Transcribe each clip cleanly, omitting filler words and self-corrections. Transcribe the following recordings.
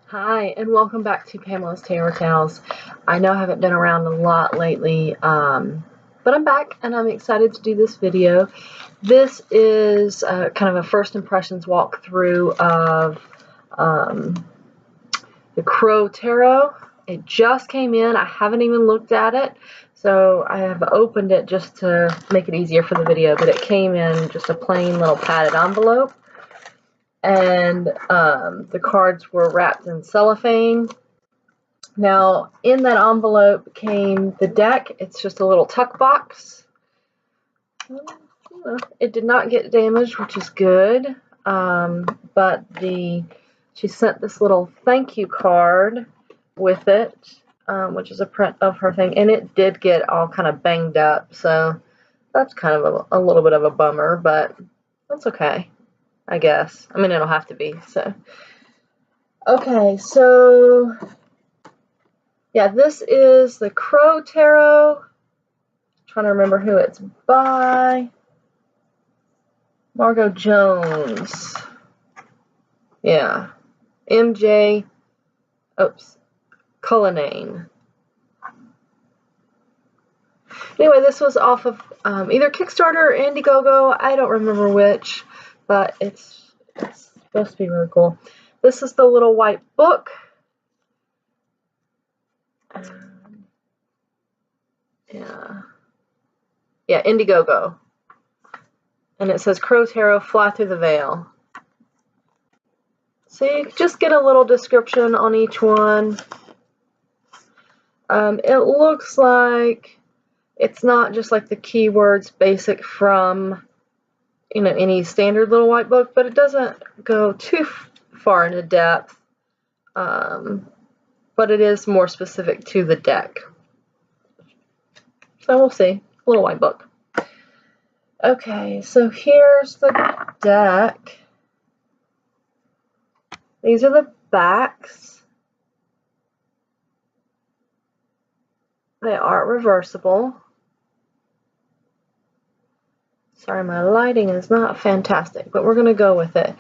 Hi, and welcome back to Pamela's Taylor Tales. I know I haven't been around a lot lately, but I'm back and I'm excited to do this video. This is kind of a first impressions walkthrough of the Crow Tarot. It just came in. I haven't even looked at it, so I have opened it just to make it easier for the video, but it came in just a plain little padded envelope. And the cards were wrapped in cellophane. Now, in that envelope came the deck. It's just a little tuck box. It did not get damaged, which is good. But she sent this little thank you card with it, which is a print of her thing, and it did get all kind of banged up. So that's kind of a little bit of a bummer, but that's okay, I guess. I mean, it'll have to be, so. Okay, so, yeah, this is the Crow Tarot. I'm trying to remember who it's by. Margot Jones. Yeah. MJ, Cullinane. Anyway, this was off of either Kickstarter or Indiegogo. I don't remember which, but it's supposed to be really cool. This is the little white book. Yeah, Indiegogo. And it says Crow Tarot, Fly Through the Veil. So you just get a little description on each one. It looks like it's not just like the keywords basic from, you know, any standard little white book, but it doesn't go too far into depth. But it is more specific to the deck. So we'll see. Little white book. Okay, so here's the deck. These are the backs. They are reversible. Sorry, my lighting is not fantastic, but we're going to go with it.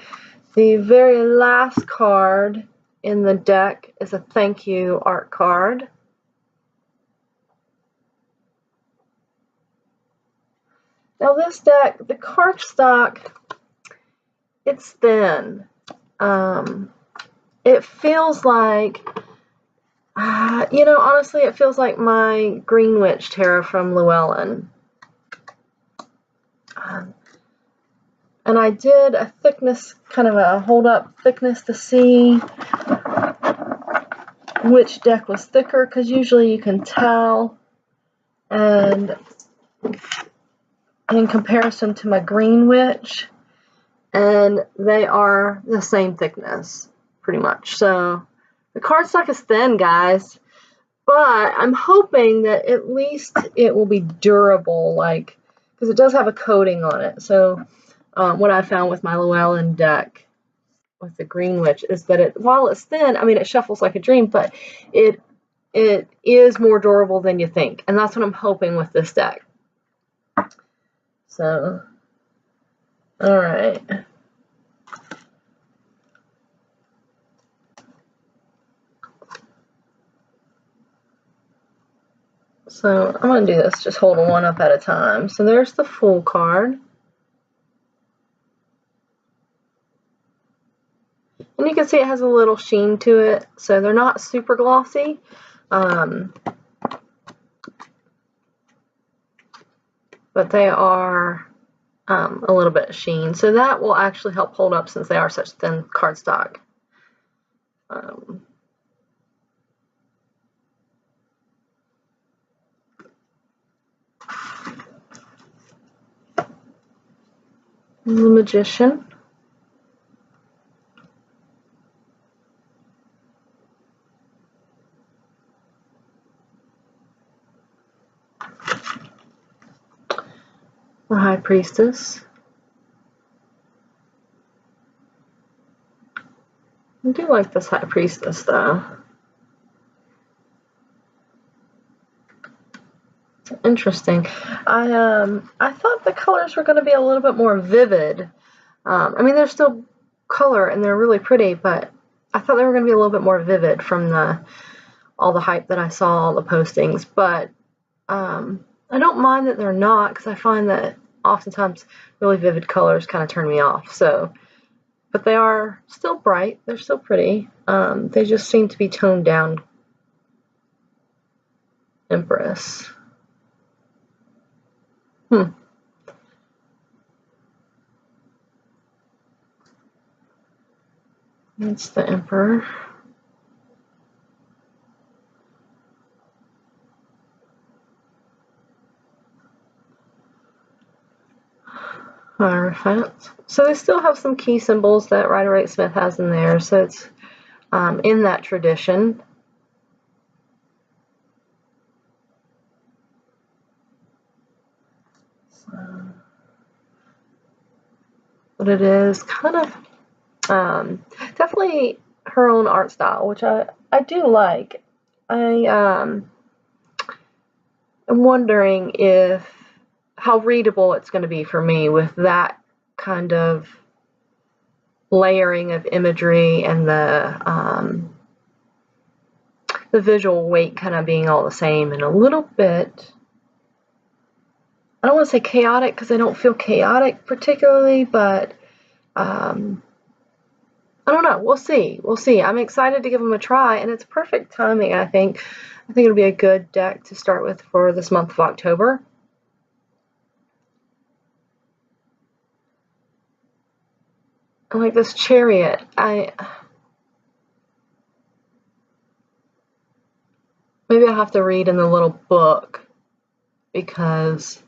The very last card in the deck is a thank you art card. Now this deck, the cardstock, it's thin. It feels like, you know, honestly, it feels like my Green Witch Tarot from Llewellyn. And I did a thickness, kind of a hold-up thickness to see which deck was thicker, because usually you can tell. And in comparison to my Green Witch, and they are the same thickness, pretty much. So the cardstock is thin, guys, but I'm hoping that at least it will be durable, like, because it does have a coating on it. So what I found with my Llewellyn deck with the Green Witch is that while it's thin, I mean, it shuffles like a dream, but it is more durable than you think, and that's what I'm hoping with this deck. So, all right. So I'm going to do this, just holding one up at a time. So there's the full card. And you can see it has a little sheen to it, so they're not super glossy. But they are a little bit of sheen. So that will actually help hold up since they are such thin cardstock. The Magician. The High Priestess. I do like this High Priestess, though. It's interesting. I thought the colors were going to be a little bit more vivid. I mean, they're still color and they're really pretty, but I thought they were going to be a little bit more vivid from all the hype that I saw, all the postings, but I don't mind that they're not, because I find that oftentimes really vivid colors kind of turn me off. So, but they are still bright. They're still pretty. They just seem to be toned down. Empress. That's the Emperor. Hierophant. So they still have some key symbols that Rider-Waite-Smith has in there, so it's in that tradition. So, but it is kind of definitely her own art style, which I do like. I'm wondering how readable it's going to be for me with that kind of layering of imagery and the visual weight kind of being all the same, and a little bit, I don't want to say chaotic because I don't feel chaotic particularly, but I don't know. We'll see. We'll see. I'm excited to give them a try, and it's perfect timing, I think. I think it'll be a good deck to start with for this month of October. I like this Chariot. Maybe I'll have to read in the little book, because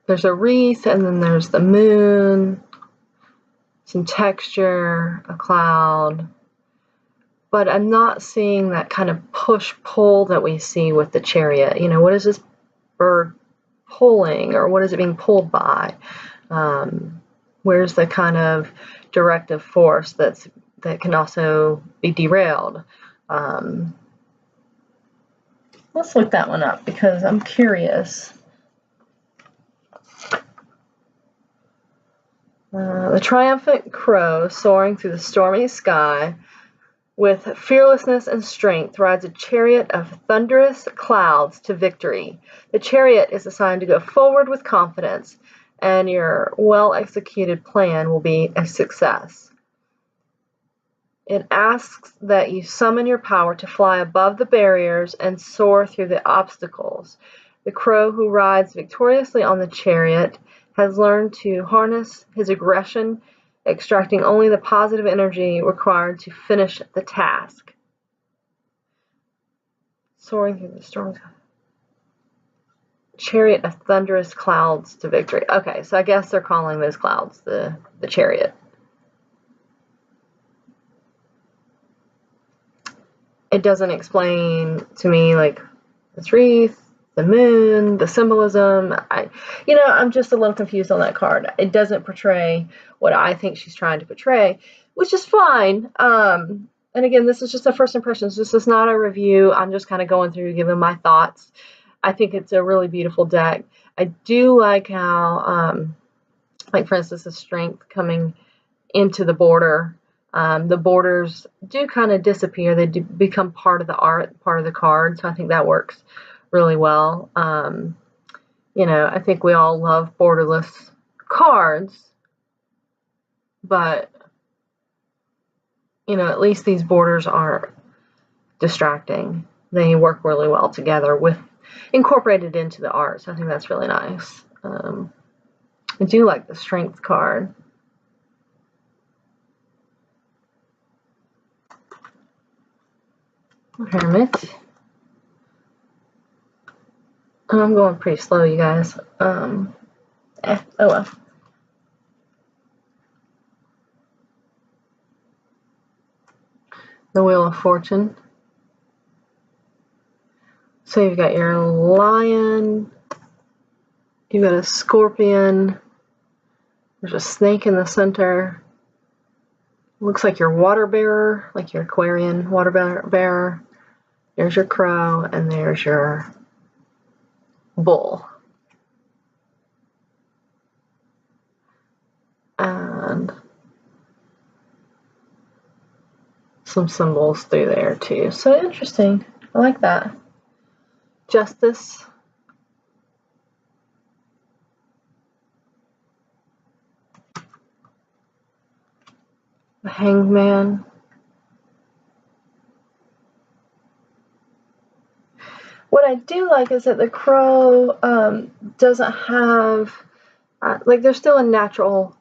there's a wreath and then there's the moon, some texture, a cloud, but I'm not seeing that kind of push-pull that we see with the Chariot. You know, what is this bird pulling, or what is it being pulled by? Where's the kind of directive force that can also be derailed? Let's look that one up because I'm curious. The triumphant crow soaring through the stormy sky with fearlessness and strength rides a chariot of thunderous clouds to victory. The chariot is assigned to go forward with confidence, and your well-executed plan will be a success. It asks that you summon your power to fly above the barriers and soar through the obstacles. The crow who rides victoriously on the chariot has learned to harness his aggression, extracting only the positive energy required to finish the task. Soaring through the storms. Chariot of thunderous clouds to victory. Okay, so I guess they're calling those clouds the chariot. It doesn't explain to me, like, this wreath, the moon, the symbolism. I'm just a little confused on that card. It doesn't portray what I think she's trying to portray, which is fine. And again, this is just a first impressions. This is not a review. I'm just kind of going through, giving my thoughts. I think it's a really beautiful deck. I do like how, like for instance, the strength coming into the border. The borders do kind of disappear. They do become part of the art, part of the card. So I think that works really well. I think we all love borderless cards, but at least these borders aren't distracting. They work really well together with incorporated into the art. So I think that's really nice. I do like the strength card. Hermit. I'm going pretty slow, you guys. Oh well. The Wheel of Fortune. So you've got your lion, you've got a scorpion, there's a snake in the center. Looks like your water bearer, like your Aquarian water bearer. There's your crow, and there's your bull. And some symbols through there too. So interesting. I like that. Justice. The Hanged Man. What I do like is that the crow doesn't have, like, there's still a natural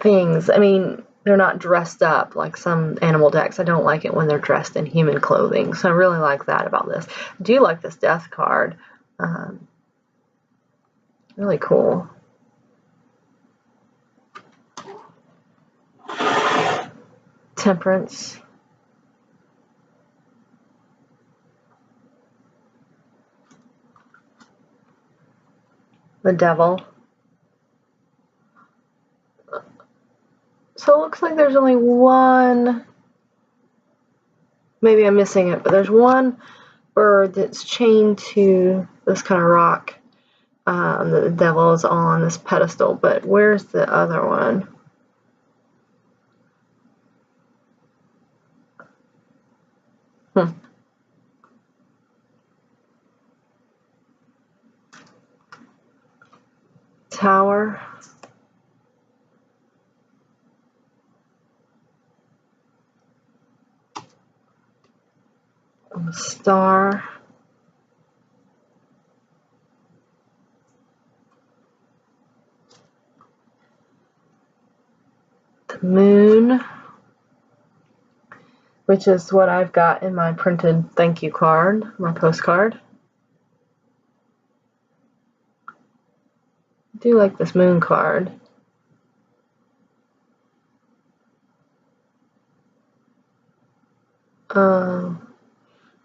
things. I mean, they're not dressed up like some animal decks. I don't like it when they're dressed in human clothing. So I really like that about this. I do like this death card. Really cool. Temperance. The Devil. So it looks like there's only one, maybe I'm missing it, but there's one bird that's chained to this kind of rock. The devil is on this pedestal, but where's the other one? Tower. A star. The moon, which is what I've got in my printed thank you card, my postcard. I do like this moon card.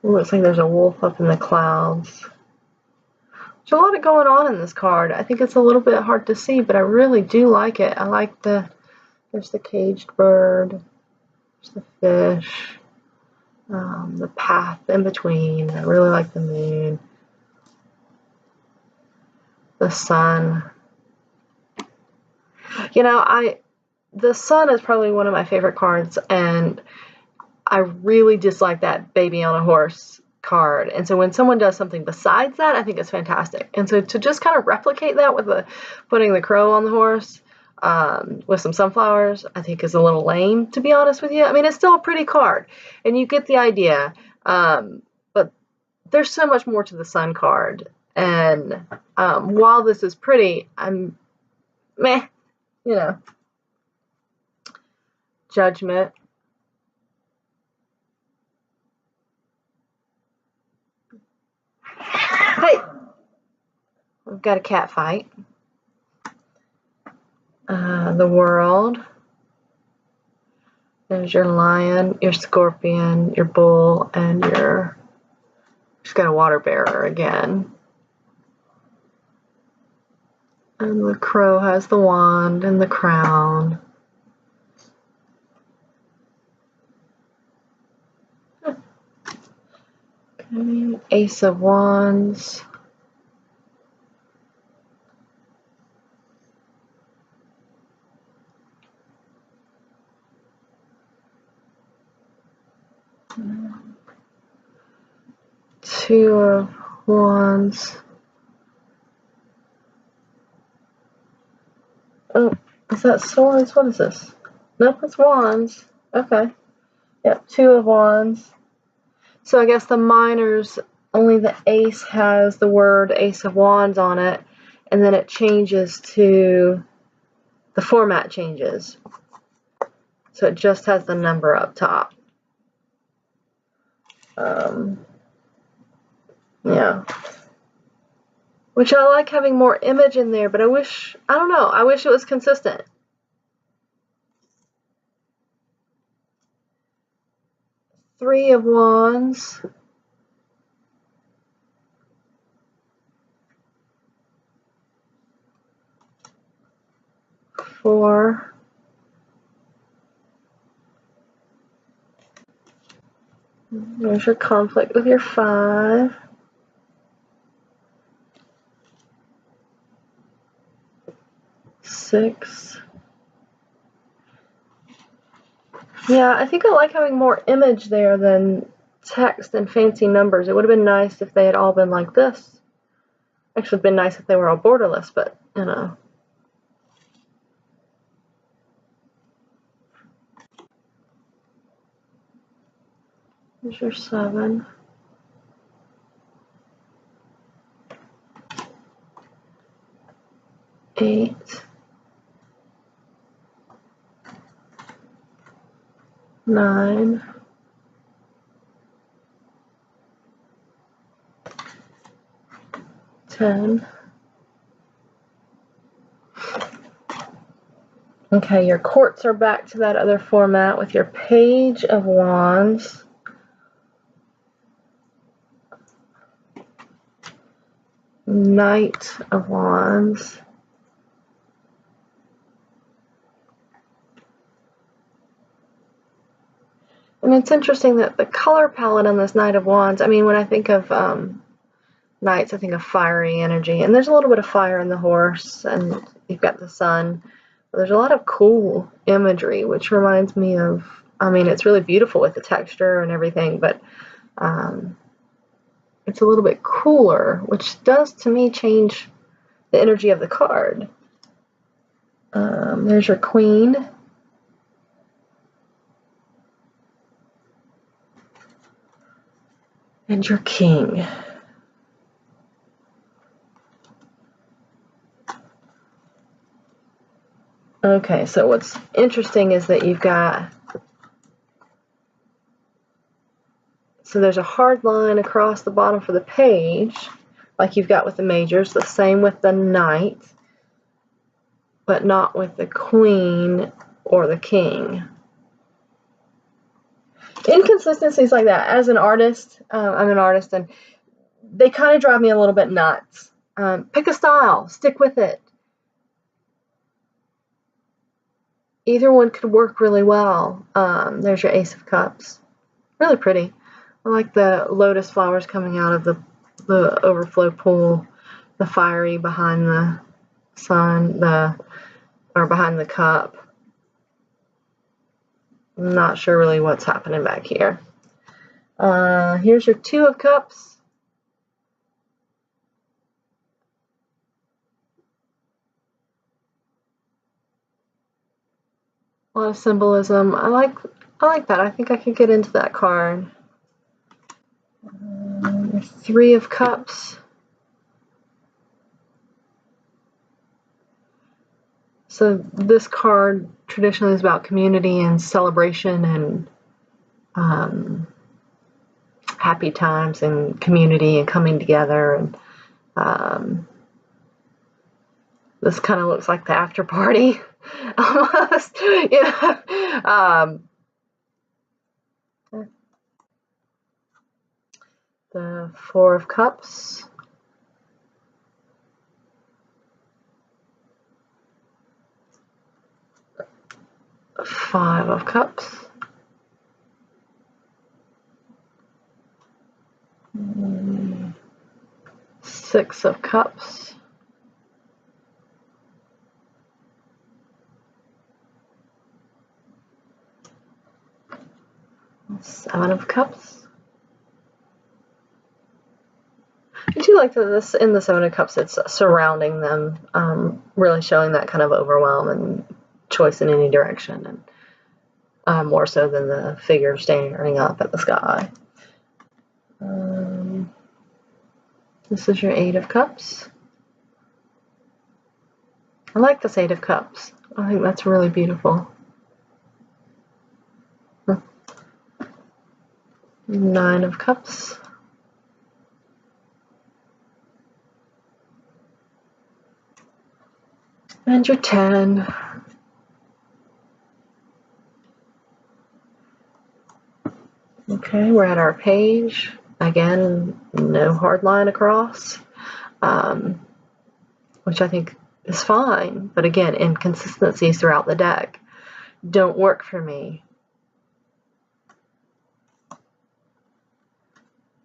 Looks like there's a wolf up in the clouds. There's a lot going on in this card. I think it's a little bit hard to see, but I really do like it. I like there's the caged bird, there's the fish, the path in between. I really like the moon, the sun. You know, the sun is probably one of my favorite cards, and I really dislike that baby on a horse card. And so when someone does something besides that, I think it's fantastic. And so to just kind of replicate that with putting the crow on the horse with some sunflowers, I think is a little lame, to be honest with you. I mean, it's still a pretty card, and you get the idea. But there's so much more to the sun card. And while this is pretty, I'm meh, you know. Judgment. Hey, we've got a cat fight. The World. There's your lion, your scorpion, your bull, and just got a water bearer again. And the crow has the wand and the crown. Okay, Ace of Wands. Two of Wands. Oh, is that swords? What is this? Nope, it's wands. Okay. Yep, two of wands. So I guess the minors, only the ace has the word Ace of Wands on it, and then it changes to, the format changes. So it just has the number up top. Yeah. Which I like having more image in there, but I don't know, I wish it was consistent. Three of Wands. Four. There's your conflict with your five. Six. Yeah, I think I like having more image there than text and fancy numbers. It would have been nice if they had all been like this. Actually, it'd been nice if they were all borderless, but, you know. Here's your 7. 8. 9. 10. Okay, your courts are back to that other format with your Page of Wands. Knight of Wands. And it's interesting that the color palette on this Knight of Wands, I mean, when I think of Knights, I think of fiery energy. And there's a little bit of fire in the horse, and you've got the sun. But there's a lot of cool imagery, which reminds me of, I mean, it's really beautiful with the texture and everything, but it's a little bit cooler, which does, to me, change the energy of the card. There's your Queen. And your King. Okay, so what's interesting is that you've got, so there's a hard line across the bottom for the page, like you've got with the majors, the same with the Knight, but not with the Queen or the King. Inconsistencies like that. As an artist, I'm an artist, and they kind of drive me a little bit nuts. Pick a style, stick with it. Either one could work really well. There's your Ace of Cups. Really pretty. I like the lotus flowers coming out of the overflow pool, the fiery behind the sun, or behind the cup. I'm not sure really what's happening back here. Here's your Two of Cups. A lot of symbolism. I like that. I think I could get into that card. Three of Cups. So this card traditionally is about community and celebration and happy times and community and coming together. And this kind of looks like the after party almost. You know? The Four of Cups. Five of Cups. Six of Cups. Seven of Cups. I do like that this in the Seven of Cups, it's surrounding them, really showing that kind of overwhelm and choice in any direction, and more so than the figure staring up at the sky. This is your Eight of Cups. I like this Eight of Cups. I think that's really beautiful. Nine of Cups. And your 10. Okay, we're at our page. Again, no hard line across, which I think is fine. But again, inconsistencies throughout the deck don't work for me.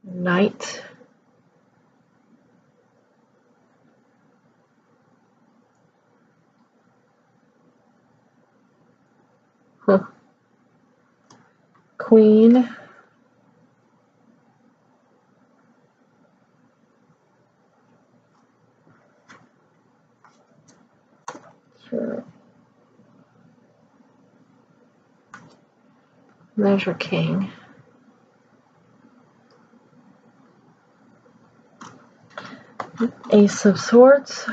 Knight. Huh. Queen. Sure. There's your King. Ace of Swords.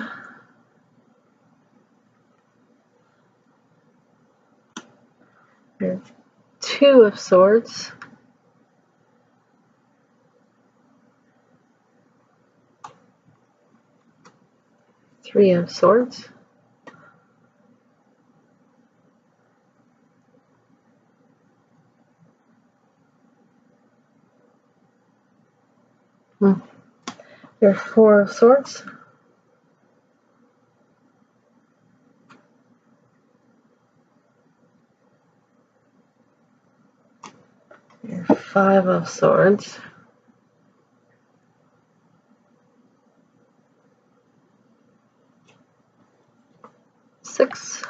Your Two of Swords. Three of Swords. Your Four of Swords. Your Five of Swords. Six.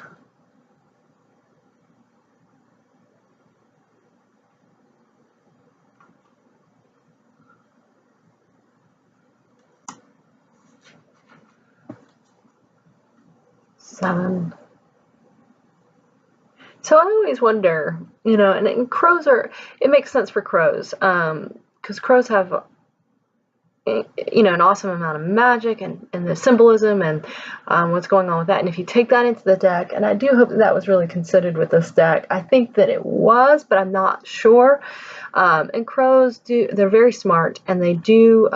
Seven. So I always wonder, you know, and crows are, it makes sense for crows, because crows have, you know, an awesome amount of magic and the symbolism and what's going on with that. And if you take that into the deck, and I do hope that that was really considered with this deck. I think that it was, but I'm not sure. And crows they're very smart, and they do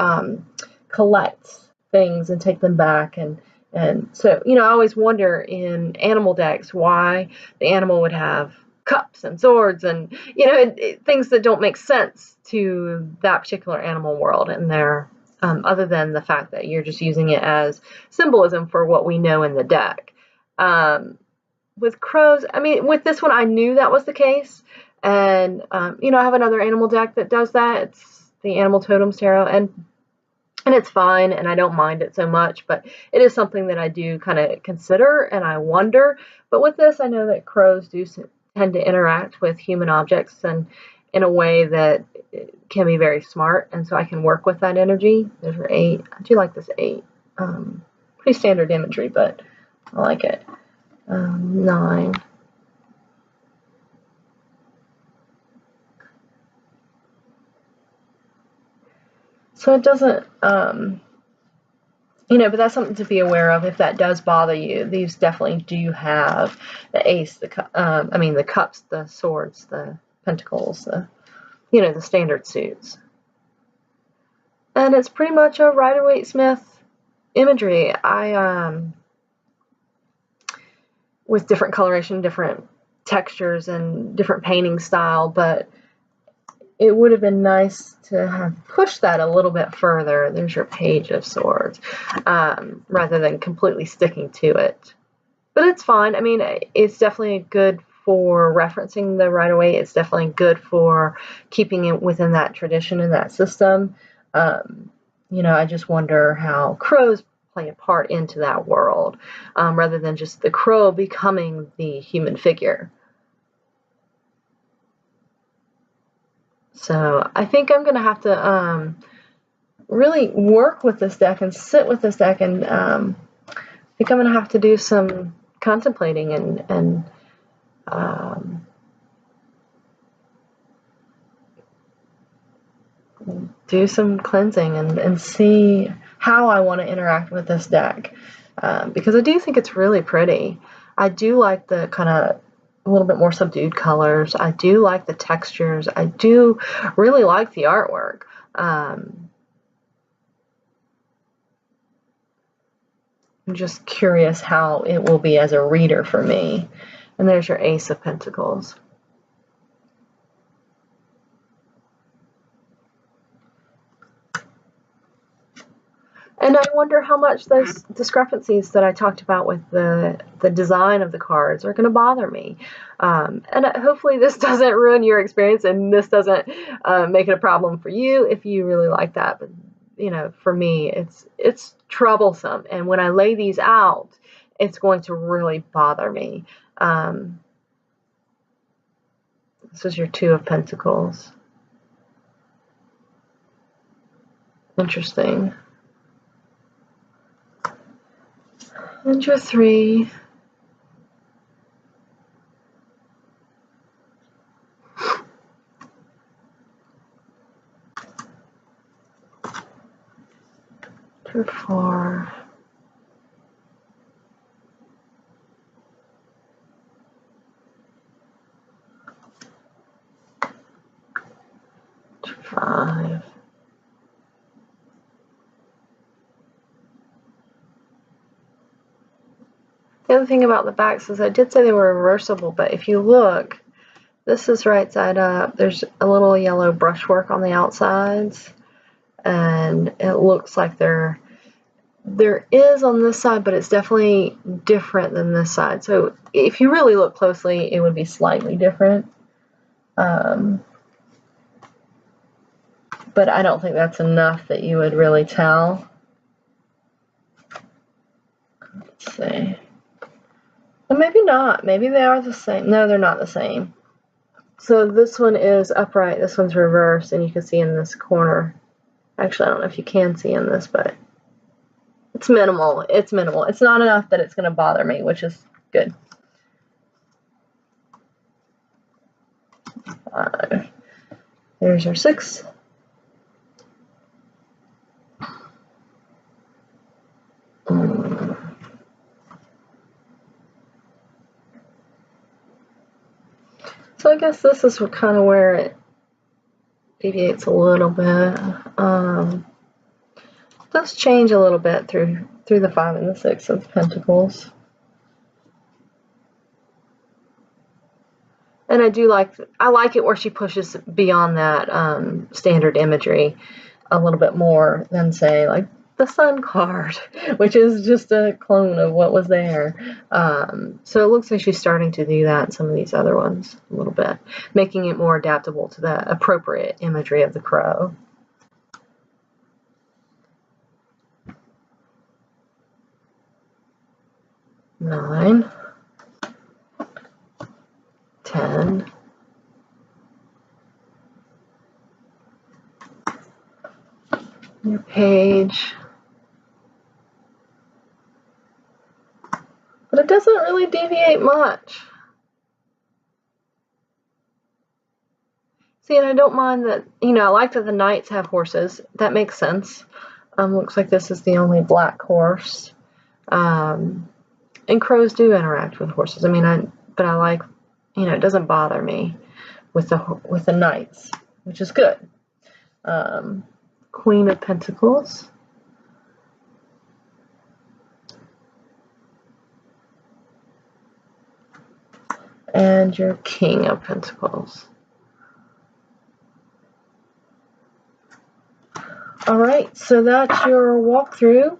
collect things and take them back. And so, you know, I always wonder in animal decks why the animal would have cups and swords and, you know, things that don't make sense to that particular animal world and their other than the fact that you're just using it as symbolism for what we know in the deck. With crows, I mean, with this one, I knew that was the case. And, you know, I have another animal deck that does that. It's the Animal Totems Tarot, and it's fine, and I don't mind it so much, but it is something that I do kind of consider, and I wonder. But with this, I know that crows do tend to interact with human objects and in a way that can be very smart, and so I can work with that energy. There's your 8. I do like this 8. Pretty standard imagery, but I like it. 9. So it doesn't, you know, but that's something to be aware of if that does bother you. These definitely do have the ace, the cups, the swords, the pentacles, you know, the standard suits. And it's pretty much a Rider-Waite-Smith imagery. With different coloration, different textures, and different painting style, but it would have been nice to have pushed that a little bit further. There's your Page of Swords, rather than completely sticking to it. But it's fine. I mean, it's definitely good for referencing the Rider-Waite. It's definitely good for keeping it within that tradition and that system. You know, I just wonder how crows play a part into that world, rather than just the crow becoming the human figure. So I think I'm going to have to really work with this deck and sit with this deck, and I think I'm going to have to do some contemplating and do some cleansing and see how I want to interact with this deck, because I do think it's really pretty. I do like the kind of a little bit more subdued colors. I do like the textures. I do really like the artwork. I'm just curious how it will be as a reader for me. And there's your Ace of Pentacles. And I wonder how much those discrepancies that I talked about with the design of the cards are going to bother me. And hopefully this doesn't ruin your experience, and this doesn't make it a problem for you if you really like that. But, you know, for me, it's troublesome. And when I lay these out, it's going to really bother me. This is your Two of Pentacles. Interesting. And your Three. Your Four. Your Five. The other thing about the backs is I did say they were reversible, but if you look, this is right side up. There's a little yellow brushwork on the outsides, and it looks like there is on this side, but it's definitely different than this side. So if you really look closely, it would be slightly different. But I don't think that's enough that you would really tell. Let's see. Well, maybe not. Maybe they are the same. No, they're not the same. So this one is upright, this one's reversed, and you can see in this corner. Actually, I don't know if you can see in this, but it's minimal. It's minimal. It's not enough that it's going to bother me, which is good. 5. There's our 6. So I guess this is kind of where it deviates a little bit. It does change a little bit through the 5 and the 6 of Pentacles. And I like it where she pushes beyond that standard imagery a little bit more than, say, like the Sun card, which is just a clone of what was there. So it looks like she's starting to do that in some of these other ones a little bit, making it more adaptable to the appropriate imagery of the crow. Nine. 10. Your Page. But it doesn't really deviate much. See, and I don't mind that, you know, I like that the Knights have horses. That makes sense. Looks like this is the only black horse. And crows do interact with horses. I mean, but I like, you know, it doesn't bother me with the Knights, which is good. Queen of Pentacles. And your King of Pentacles. All right, so that's your walkthrough.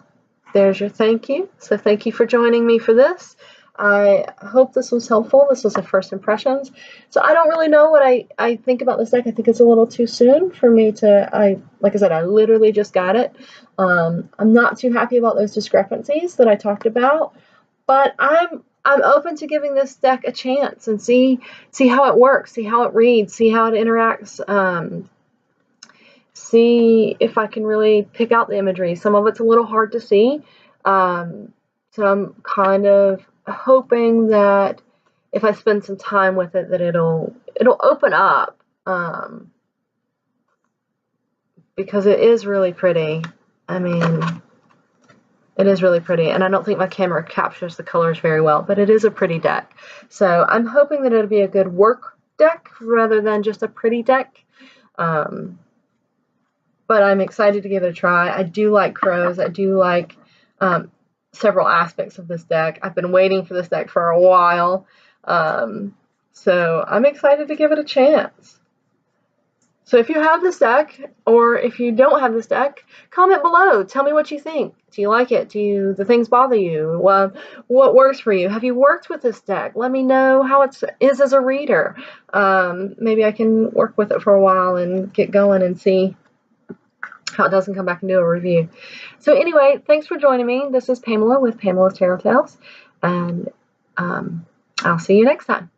There's your thank you. So thank you for joining me for this. I hope this was helpful. This was a first impressions. So I don't really know what I think about this deck. I think it's a little too soon for me to, like I said, I literally just got it. I'm not too happy about those discrepancies that I talked about, but I'm open to giving this deck a chance and see how it works, see how it reads, see how it interacts, see if I can really pick out the imagery. Some of it's a little hard to see, so I'm kind of hoping that if I spend some time with it, that it'll open up, because it is really pretty. I mean, it is really pretty, and I don't think my camera captures the colors very well, but it is a pretty deck. So I'm hoping that it'll be a good work deck rather than just a pretty deck. But I'm excited to give it a try. I do like crows. I do like several aspects of this deck. I've been waiting for this deck for a while. So I'm excited to give it a chance. So if you have this deck, or if you don't have this deck, comment below. Tell me what you think. Do you like it? Do the things bother you? What works for you? Have you worked with this deck? Let me know how it is as a reader. Maybe I can work with it for a while and get going and see how it does and come back and do a review. So anyway, thanks for joining me. This is Pamela with Pamela's Tarot Tales, and I'll see you next time.